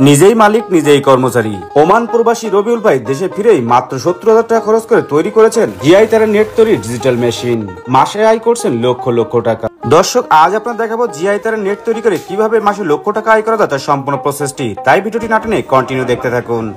নিজেই মালিক নিজেই কর্মচারী ওমান প্রবাসী রবিউল ভাই দেশে ফিরেই মাত্র 70,000 টাকা খরচ করে তৈরি করেছেন জিআই তারের নেট তৈরির ডিজিটাল মেশিন। মাসে আয় করছেন লক্ষ লক্ষ টাকা। দর্শক, আজ আপনার দেখাবো জিআই তারের নেট তৈরি করে কিভাবে মাসে লক্ষ টাকা আয় করা যায় তার সম্পূর্ণ প্রসেসটি। তাই ভিডিওটি না টেনে কন্টিনিউ দেখতে থাকুন।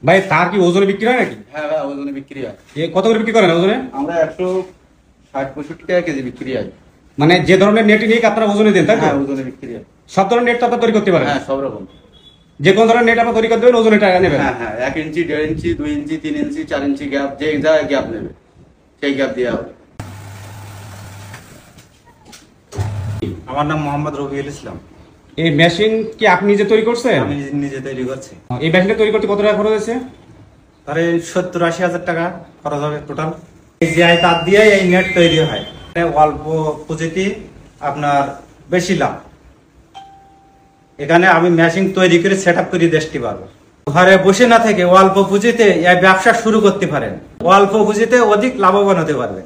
ভাই তার কি ওজনে বিক্রি হয় নাকি? হ্যাঁ ভাই, ওজনে বিক্রি হয়। কত করে বিক্রি করেন ওজনে? আমরা 160-65 টাকা কেজি বিক্রি হয়। মানে যে ধরনের নেট নিয়ে আপনারা ওজনে দেন তাই তো? হ্যাঁ, ওজনে বিক্রি হয়। সব ধরনের নেট তো আপনারা তৈরি করতে পারেন? হ্যাঁ, সব রকম। যে কোন ধরনের নেট আপনারা তৈরি করতে দেবেন ওজনে টাকা নেবেন? হ্যাঁ হ্যাঁ, 1 ইঞ্চি, 1.5 ইঞ্চি, 2 ইঞ্চি, 3 ইঞ্চি, 4 ইঞ্চি গ্যাপ, যে যা গ্যাপ নেবে সেই গ্যাপ দেওয়া হবে। আমার নাম মোহাম্মদ রবিউল ইসলাম। এই মেশিন কি আপনি নিজে তৈরি করছেন? আমি নিজে তৈরি করছি। এই মেশিনটা তৈরি করতে কত টাকা খরচ হয়েছে? তাহলে 70-80 হাজার টাকা খরচ হবে টোটাল। এই জিআই তার দিয়ে এই নেট তৈরি হয়। অল্প পুঁজিতে আপনার বেশি লাভ। এখানে আমি মেশিন তৈরি করে সেট আপ করে দেখতে পারবো। ঘরে বসে না থেকে অল্প পুঁজিতে এই ব্যবসা শুরু করতে পারেন। অল্প পুঁজিতে অধিক লাভবান হতে পারবেন।